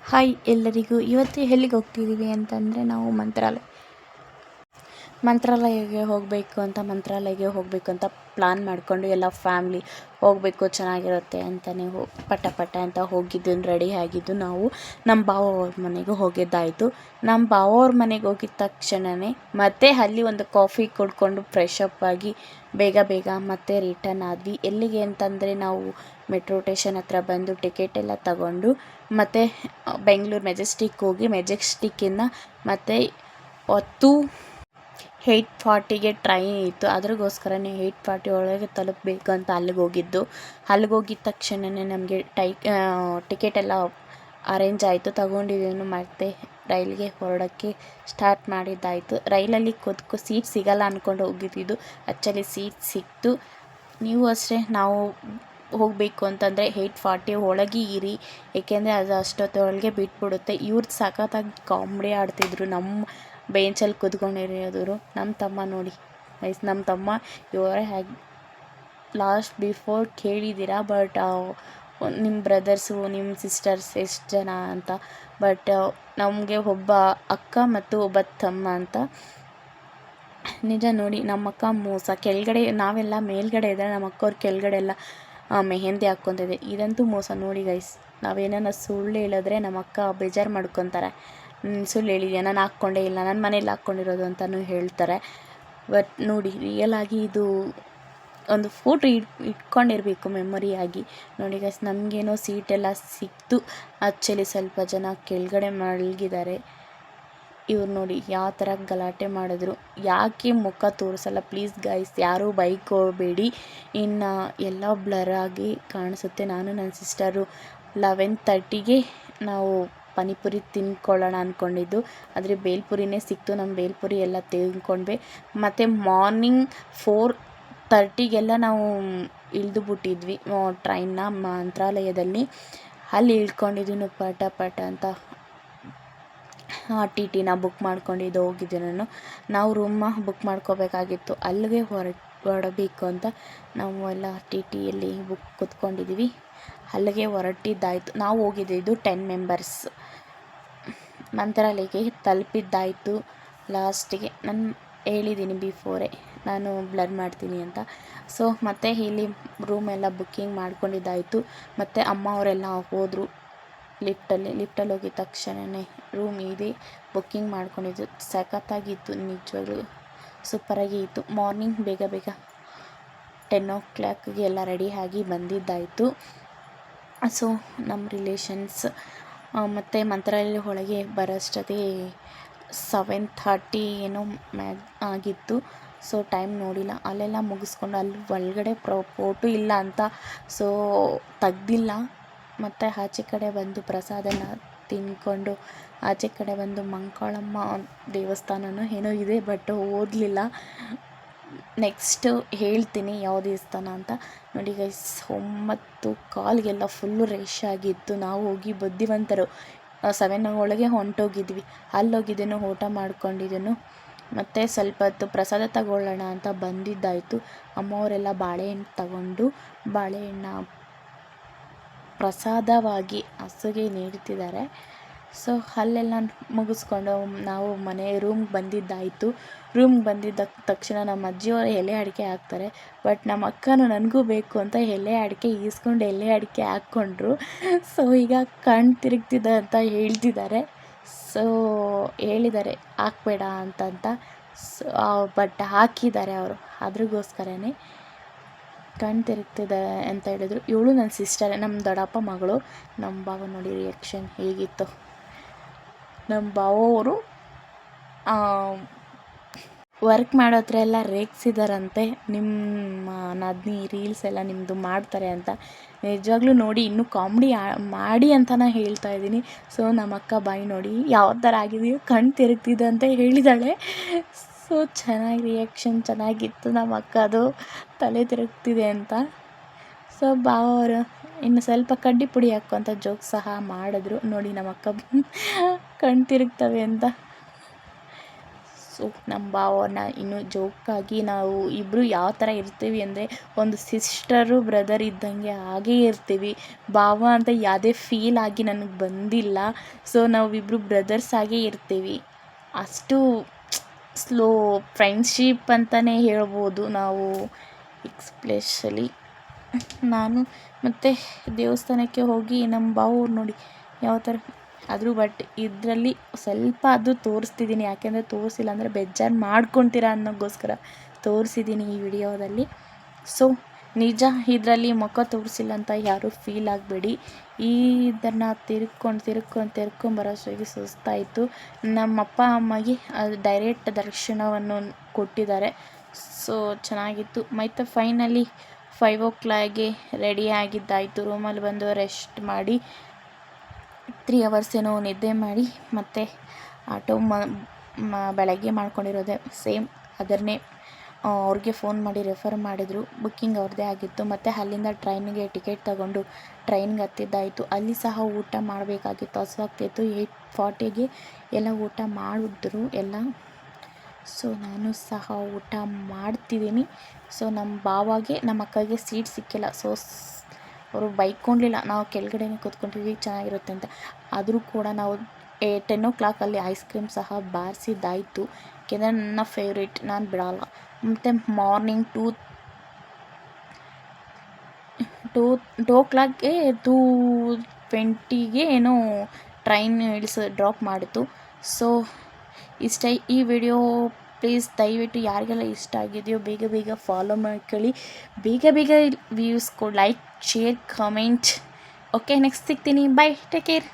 Hi ಎಲ್ಲರಿಗೂ. ಇವತ್ತು ಎಲ್ಲಿಗೆ ಹೋಗ್ತಿದ್ದೀವಿ ಅಂತಂದರೆ ನಾವು ಮಂತ್ರಾಲಯಕ್ಕೆ ಹೋಗಬೇಕು ಅಂತ ಪ್ಲಾನ್ ಮಾಡಿಕೊಂಡು ಎಲ್ಲ ಫ್ಯಾಮ್ಲಿ ಹೋಗಬೇಕು, ಚೆನ್ನಾಗಿರುತ್ತೆ ಅಂತಲೇ ಪಟ ಅಂತ ಹೋಗಿದ್ದು, ರೆಡಿ ಆಗಿದ್ದು. ನಾವು ನಮ್ಮ ಭಾವ ಅವ್ರ ಮನೆಗೆ ಹೋಗಿದ್ದಾಯಿತು. ನಮ್ಮ ಭಾವ ಅವ್ರ ಮನೆಗೆ ಹೋಗಿದ ತಕ್ಷಣವೇ ಮತ್ತೆ ಅಲ್ಲಿ ಒಂದು ಕಾಫಿ ಕುಡ್ಕೊಂಡು ಫ್ರೆಶ್ ಅಪ್ ಆಗಿ ಬೇಗ ಮತ್ತೆ ರಿಟರ್ನ್ ಆದ್ವಿ. ಎಲ್ಲಿಗೆ ಅಂತಂದರೆ ನಾವು ಮೆಟ್ರೋ ಸ್ಟೇಷನ್ ಹತ್ರ ಬಂದು ಟಿಕೆಟ್ ಎಲ್ಲ ತಗೊಂಡು ಮತ್ತು ಬೆಂಗಳೂರು ಮೆಜೆಸ್ಟಿಕ್ ಹೋಗಿ ಮೆಜೆಸ್ಟಿಕ್ಕಿಂದ ಮತ್ತು 8:40ಗೆ ಟ್ರೈನ್ ಇತ್ತು. ಅದ್ರಗೋಸ್ಕರನೇ 8:40 ಒಳಗೆ ತಲುಪಬೇಕು ಅಂತ ಅಲ್ಲಿಗೆ ಹೋಗಿದ್ದ ತಕ್ಷಣವೇ ನಮಗೆ ಟಿಕೆಟ್ ಎಲ್ಲ ಅರೇಂಜ್ ಆಯಿತು, ತಗೊಂಡಿದ್ದೇನು. ಮತ್ತು ರೈಲ್ಗೆ ಹೊರಡೋಕ್ಕೆ ಸ್ಟಾರ್ಟ್ ಮಾಡಿದ್ದಾಯಿತು. ರೈಲಲ್ಲಿ ಸೀಟ್ ಸಿಗಲ್ಲ ಅಂದ್ಕೊಂಡು ಹೋಗಿದ್ದು, ಆ್ಯಕ್ಚುಲಿ ಸೀಟ್ ಸಿಕ್ತು. ನೀವು ಅಷ್ಟೇ, ನಾವು ಹೋಗಬೇಕು ಅಂತಂದರೆ 8:40 ಒಳಗೆ ಇರಿ, ಏಕೆಂದರೆ ಅದು ಅಷ್ಟೊತ್ತೊಳಗೆ ಬಿಟ್ಬಿಡುತ್ತೆ. ಇವ್ರು ಸಖತ್ತಾಗಿ ಕಾಮಿಡಿ ಆಡ್ತಿದ್ರು. ನಮ್ಮ ಬೆಂಚಲ್ಲಿ ಕೂತ್ಕೊಂಡಿರೋದ್ರು ನಮ್ಮ ತಮ್ಮ ನೋಡಿ ನಮ್ಮ ತಮ್ಮ ಇವರೇ ಲಾಸ್ಟ್ ಬಿಫೋರ್ ಕೇಳಿದ್ದೀರಾ, ಬಟ್ ನಿಮ್ಮ ಬ್ರದರ್ಸು ನಿಮ್ಮ ಸಿಸ್ಟರ್ಸ್ ಎಷ್ಟು ಜನ ಅಂತ. ಬಟ್ ನಮಗೆ ಒಬ್ಬ ಅಕ್ಕ ಮತ್ತು ಒಬ್ಬ ತಮ್ಮ ಅಂತ. ನಿಜ ನೋಡಿ, ನಮ್ಮ ಅಕ್ಕ ಮೋಸ. ಕೆಳಗಡೆ ನಾವೆಲ್ಲ ಮೇಲ್ಗಡೆ ಇದ್ದರೆ ನಮ್ಮ ಅಕ್ಕವ್ರು ಕೆಳಗಡೆ ಎಲ್ಲ ಮೆಹಂದಿ ಹಾಕ್ಕೊತಿದ್ದೆ. ಇದಂತೂ ಮೋಸ ನೋಡಿ ಗೈಸ್. ನಾವೇನ ಸುಳ್ಳು ಹೇಳಿದ್ರೆ ನಮ್ಮ ಅಕ್ಕ ಬೇಜಾರು ಮಾಡ್ಕೊತಾರೆ. ಸುಳ್ಳು ಹೇಳಿದ್ಯಾ, ನಾನು ಹಾಕ್ಕೊಂಡೇ ಇಲ್ಲ, ನನ್ನ ಮನೇಲಿ ಹಾಕ್ಕೊಂಡಿರೋದು ಅಂತಲೂ ಹೇಳ್ತಾರೆ. ಬಟ್ ನೋಡಿ, ರಿಯಲ್ ಆಗಿ ಇದು ಒಂದು ಫೋಟೋ ಇಟ್ಕೊಂಡಿರಬೇಕು ಮೆಮೊರಿಯಾಗಿ. ನೋಡಿ ಗೈಸ್, ನಮಗೇನೋ ಸೀಟೆಲ್ಲ ಸಿಕ್ತು. ಆ್ಯಕ್ಚುಲಿ ಸ್ವಲ್ಪ ಜನ ಕೆಳಗಡೆ ಮಲಗಿದ್ದಾರೆ. ಇವ್ರು ನೋಡಿ ಯಾವ ಥರ ಗಲಾಟೆ ಮಾಡಿದ್ರು. ಯಾಕೆ ಮುಖ ತೋರಿಸಲ್ಲ ಪ್ಲೀಸ್ ಗೈಸ್, ಯಾರೂ ಬೈಕ್ ಹೋಗಬೇಡಿ. ಇನ್ನು ಎಲ್ಲ ಬ್ಲರ್ ಆಗಿ ಕಾಣಿಸುತ್ತೆ. ನಾನು ನನ್ನ ಸಿಸ್ಟರು 11:30ಗೆ ನಾವು ಪಾನಿಪುರಿ ತಿನ್ಕೊಳ್ಳೋಣ ಅಂದ್ಕೊಂಡಿದ್ದು, ಆದರೆ ಬೇಲ್ಪುರಿನೇ ಸಿಕ್ತು. ನಮ್ಮ ಬೇಲ್ಪುರಿ ಎಲ್ಲ ತಿನ್ಕೊಂಡ್ವಿ. ಮತ್ತು ಮಾರ್ನಿಂಗ್ 4:30ಗೆಲ್ಲ ನಾವು ಇಳಿದು ಬಿಟ್ಟಿದ್ವಿ ಟ್ರೈನ್ನ ಮಂತ್ರಾಲಯದಲ್ಲಿ. ಅಲ್ಲಿ ಇಳ್ಕೊಂಡಿದ್ದೀನಿ ಪಟ ಅಂತ. TTನ ಬುಕ್ ಮಾಡ್ಕೊಂಡಿದ್ದು ಹೋಗಿದ್ದು ನಾವು ರೂಮ ಬುಕ್ ಮಾಡ್ಕೋಬೇಕಾಗಿತ್ತು. ಅಲ್ಲಿಗೆ ಹೊರಡಬೇಕು ಅಂತ ನಾವು ಎಲ್ಲ TTಯಲ್ಲಿ ಕೂತ್ಕೊಂಡಿದ್ದೀವಿ. ಅಲ್ಲಿಗೆ ಹೊರಟಿದ್ದಾಯಿತು. ನಾವು ಹೋಗಿದ್ದು 10 ಮೆಂಬರ್ಸ್. ಮಂತ್ರಾಲಯಕ್ಕೆ ತಲುಪಿದ್ದಾಯಿತು. ಲಾಸ್ಟಿಗೆ ನಾನು ಹೇಳಿದ್ದೀನಿ ಬಿಫೋರೇ, ನಾನು ಬ್ಲರ್ ಮಾಡ್ತೀನಿ ಅಂತ. ಸೊ ಮತ್ತು ಇಲ್ಲಿ ರೂಮೆಲ್ಲ ಬುಕ್ಕಿಂಗ್ ಮಾಡ್ಕೊಂಡಿದ್ದಾಯಿತು. ಮತ್ತು ಅಮ್ಮ ಅವರೆಲ್ಲ ಹೋದರು ಲಿಫ್ಟಲ್ಲಿ ಹೋಗಿದ ತಕ್ಷಣವೇ ರೂಮ್ ಇದೆ ಬುಕ್ಕಿಂಗ್ ಮಾಡ್ಕೊಂಡಿದ್ದು. ಸಖತ್ತಾಗಿತ್ತು, ನಿಜವಾಗ್ಲೂ ಸೂಪರಾಗಿ ಇತ್ತು. ಮಾರ್ನಿಂಗ್ ಬೇಗ 10 o'clockಗೆ ಎಲ್ಲ ರೆಡಿ ಆಗಿ ಬಂದಿದ್ದಾಯಿತು. ಸೊ ನಮ್ಮ ರಿಲೇಷನ್ಸ್ ಮತ್ತು ಮಂತ್ರಾಲಯ ಒಳಗೆ ಬರೋಷ್ಟೊತ್ತಿಗೆ 7:30 ಏನೋ ಆಗಿತ್ತು. ಸೊ ಟೈಮ್ ನೋಡಿಲ್ಲ. ಅಲ್ಲೆಲ್ಲ ಮುಗಿಸ್ಕೊಂಡು ಅಲ್ಲಿ ಒಳಗಡೆ ಫೋಟೋ ಇಲ್ಲ ಅಂತ ಸೊ ತೆಗ್ದಿಲ್ಲ. ಮತ್ತು ಆಚೆ ಕಡೆ ಬಂದು ಪ್ರಸಾದನ ತಿಂದ್ಕೊಂಡು ಆಚೆ ಕಡೆ ಬಂದು ಮಂಕಾಳಮ್ಮ ದೇವಸ್ಥಾನನೂ ಏನೋ ಇದೆ, ಬಟ್ ಓದಲಿಲ್ಲ. ನೆಕ್ಸ್ಟು ಹೇಳ್ತೀನಿ ಯಾವ ದೇವಸ್ಥಾನ ಅಂತ. ನೋಡಿ ಗೈಸ್, 9:15ಗೆಲ್ಲ ಫುಲ್ಲು ರಶ್ ಆಗಿತ್ತು. ನಾವು ಹೋಗಿ ಬುದ್ಧಿವಂತರು 7 ಒಳಗೆ ಹೊಂಟೋಗಿದ್ವಿ. ಅಲ್ಲೋಗಿದ್ದೇನು ಊಟ ಮಾಡ್ಕೊಂಡಿದ್ದೇನು ಮತ್ತು ಸ್ವಲ್ಪ ಹೊತ್ತು ಪ್ರಸಾದ ತಗೊಳ್ಳೋಣ ಅಂತ ಬಂದಿದ್ದಾಯಿತು. ಅಮ್ಮವರೆಲ್ಲ ಬಾಳೆಹಣ್ಣು ತಗೊಂಡು ಬಾಳೆಹಣ್ಣು ಪ್ರಸಾದವಾಗಿ ಹಸುಗೆ ನೀಡ್ತಿದ್ದಾರೆ. ಸೊ ಅಲ್ಲೆಲ್ಲ ಮುಗಿಸ್ಕೊಂಡು ನಾವು ರೂಮ್ಗೆ ಬಂದಿದ್ದಾಯಿತು. ರೂಮ್ಗೆ ಬಂದಿದ್ದ ತಕ್ಷಣ ನಮ್ಮ ಅಜ್ಜಿಯವರು ಎಲೆ ಅಡಿಕೆ ಹಾಕ್ತಾರೆ. ಬಟ್ ನಮ್ಮ ಅಕ್ಕನೂ ನನಗೂ ಬೇಕು ಅಂತ ಎಲೆ ಅಡಿಕೆ ಈಸ್ಕೊಂಡು ಎಲೆ ಅಡಿಕೆ ಹಾಕ್ಕೊಂಡ್ರು. ಸೊ ಈಗ ಕಣ್ಣು ತಿರುಗ್ತಿದೆ ಅಂತ ಹೇಳ್ತಿದ್ದಾರೆ. ಸೊ ಹೇಳಿದ್ದಾರೆ ಹಾಕ್ಬೇಡ ಅಂತಂತ. ಸೊ ಬಟ್ ಹಾಕಿದ್ದಾರೆ ಅವರು. ಅದ್ರಗೋಸ್ಕರನೇ ಕಣ್ಣು ತಿರುಗ್ತಿದೆ ಅಂತ ಹೇಳಿದ್ರು. ಇವಳು ನನ್ನ ಸಿಸ್ಟರೇ, ನಮ್ಮ ದೊಡ್ಡಪ್ಪ ಮಗಳು. ನಮ್ಮ ಭಾವ ನೋಡಿ ರಿಯಾಕ್ಷನ್ ಹೇಗಿತ್ತು. ನಮ್ಮ ಭಾವ ಅವರು ವರ್ಕ್ ಮಾಡೋ ಹತ್ರ ಎಲ್ಲ ರೇಗಿಸಿದಾರಂತೆ. ನಿಮ್ಮ ನಾದಿನಿ ರೀಲ್ಸ್ ಎಲ್ಲ ನಿಮ್ಮದು ಮಾಡ್ತಾರೆ ಅಂತ. ನಿಜವಾಗ್ಲೂ ನೋಡಿ, ಇನ್ನೂ ಕಾಮಿಡಿ ಮಾಡಿ ಅಂತಲೇ ಹೇಳ್ತಾ ಇದ್ದೀನಿ. ಸೊ ನಮ್ಮ ಅಕ್ಕ ಬಾಯಿ ನೋಡಿ ಯಾವ ಥರ ಆಗಿದೆಯೋ, ಕಣ್ಣು ತಿರುಗ್ತಿದೆ ಅಂತ ಹೇಳಿದಾಳೆ. ಸೊ ಚೆನ್ನಾಗಿ ರಿಯಾಕ್ಷನ್ ಚೆನ್ನಾಗಿತ್ತು ನಮ್ಮ ಅಕ್ಕದು, ತಲೆ ತಿರುಗ್ತಿದೆ ಅಂತ. ಸೊ ಭಾವ ಅವರು ಇನ್ನು ಸ್ವಲ್ಪ ಕಡ್ಡಿ ಪುಡಿ ಹಾಕು ಅಂತ ಜೋಕ್ ಸಹ ಮಾಡಿದ್ರು. ನೋಡಿ ನಮ್ಮ ಅಕ್ಕ ಕಣ್ಣು ತಿರುಗ್ತವೆ ಅಂತ. ಸೊ ನಮ್ಮ ಭಾವನ ಇನ್ನೂ ಜೋಕಾಗಿ ನಾವು ಇಬ್ಬರು ಯಾವ ಥರ ಇರ್ತೀವಿ ಅಂದರೆ ಒಂದು ಸಿಸ್ಟರು ಬ್ರದರ್ ಇದ್ದಂಗೆ ಹಾಗೇ ಇರ್ತೀವಿ. ಭಾವ ಅಂತ ಯಾವುದೇ ಫೀಲ್ ಆಗಿ ನನಗೆ ಬಂದಿಲ್ಲ. ಸೊ ನಾವಿಬ್ಬರು ಬ್ರದರ್ಸ್ ಆಗೇ ಇರ್ತೀವಿ. ಅಷ್ಟು ಸ್ಲೋ ಫ್ರೆಂಡ್ಶಿಪ್ ಅಂತಲೇ ಹೇಳ್ಬೋದು ನಾವು. ಎಕ್ಸ್ಪ್ಲೆಷಲಿ ನಾನು ಮತ್ತು ದೇವಸ್ಥಾನಕ್ಕೆ ಹೋಗಿ ನಮ್ಮ ಭಾವ ನೋಡಿ ಯಾವ ಥರ ಆದರೂ ಬಟ್ ಇದರಲ್ಲಿ ಸ್ವಲ್ಪ ಅದು ತೋರಿಸ್ತಿದ್ದೀನಿ. ಯಾಕೆಂದರೆ ತೋರಿಸಿಲ್ಲ ಅಂದರೆ ಬೇಜಾರು ಮಾಡ್ಕೊತೀರಾ ಅನ್ನೋಕ್ಕೋಸ್ಕರ ತೋರಿಸಿದ್ದೀನಿ ಈ ವಿಡಿಯೋದಲ್ಲಿ. ಸೊ ನಿಜ ಇದರಲ್ಲಿ ಮುಖ ತೋರಿಸಿಲ್ಲ ಅಂತ ಯಾರೂ ಫೀಲ್ ಆಗಬೇಡಿ. ಇದನ್ನು ತಿರ್ಕೊಂಬರೋಷ್ಟಿಗೆ ಸುಸ್ತಾಯಿತು. ನಮ್ಮ ಅಪ್ಪ ಅಮ್ಮಗೆ ಅದು ಡೈರೆಕ್ಟ್ ದರ್ಶನವನ್ನು ಕೊಟ್ಟಿದ್ದಾರೆ. ಸೊ ಚೆನ್ನಾಗಿತ್ತು. ಮತ್ತು ಫೈನಲಿ 5 o'clockಗೆ ರೆಡಿ ಆಗಿದ್ದಾಯಿತು. ರೂಮಲ್ಲಿ ಬಂದು ರೆಸ್ಟ್ ಮಾಡಿ 3 hours ಏನೋ ನಿದ್ದೆ ಮಾಡಿ ಮತ್ತು ಆಟೋ ಬೆಳಗ್ಗೆ ಮಾಡ್ಕೊಂಡಿರೋದೆ ಸೇಮ್ ಅದನ್ನೇ ಅವ್ರಿಗೆ ಫೋನ್ ಮಾಡಿ ರೆಫರ್ ಮಾಡಿದರು. ಬುಕ್ಕಿಂಗ್ ಅವ್ರದ್ದೇ ಆಗಿತ್ತು. ಮತ್ತು ಅಲ್ಲಿಂದ ಟ್ರೈನಿಗೆ ಟಿಕೆಟ್ ತಗೊಂಡು ಟ್ರೈನ್ಗೆ ಹತ್ತಿದ್ದಾಯಿತು. ಅಲ್ಲಿ ಸಹ ಊಟ ಮಾಡಬೇಕಾಗಿತ್ತು, ಹಸಿವಾಗ್ತಿತ್ತು. 8:40ಗೆ ಎಲ್ಲ ಊಟ ಮಾಡಿದ್ರು ಎಲ್ಲ. ಸೊ ನಾನು ಸಹ ಊಟ ಮಾಡ್ತಿದ್ದೀನಿ. ಸೊ ನಮ್ಮ ಭಾವಾಗೆ ನಮ್ಮ ಅಕ್ಕಗೆ ಸೀಟ್ ಸಿಕ್ಕಿಲ್ಲ. ಸೊ ಅವರು ಬೈಕ್ಕೊಂಡಿಲ್ಲ, ನಾವು ಕೆಳಗಡೆನೇ ಕೂತ್ಕೊಂಡಿದ್ವಿ ಚೆನ್ನಾಗಿರುತ್ತೆ ಅಂತ. ಆದರೂ ಕೂಡ ನಾವು 10 o'clock ಐಸ್ ಕ್ರೀಮ್ ಸಹ ಬಾರಿಸಿದ್ದಾಯಿತು. ಯಾಕೆಂದರೆ ನನ್ನ ಫೇವ್ರೇಟ್, ನಾನು ಬಿಡಲ್ಲ. ಮತ್ತು ಮಾರ್ನಿಂಗ್ 2 o'clockಗೆ 2:20ಗೆ ಏನೋ ಟ್ರೈನ್ ಡ್ರಾಪ್ ಮಾಡಿತು. ಸೊ ಇಷ್ಟ ಈ ವಿಡಿಯೋ. ಪ್ಲೀಸ್ ದಯವಿಟ್ಟು ಯಾರಿಗೆಲ್ಲ ಇಷ್ಟ ಆಗಿದೆಯೋ ಬೇಗ ಫಾಲೋ ಮಾಡ್ಕೊಳ್ಳಿ. ಬೇಗ views like, share, comment. Okay, next ಸಿಗ್ತೀನಿ. Bye, take care.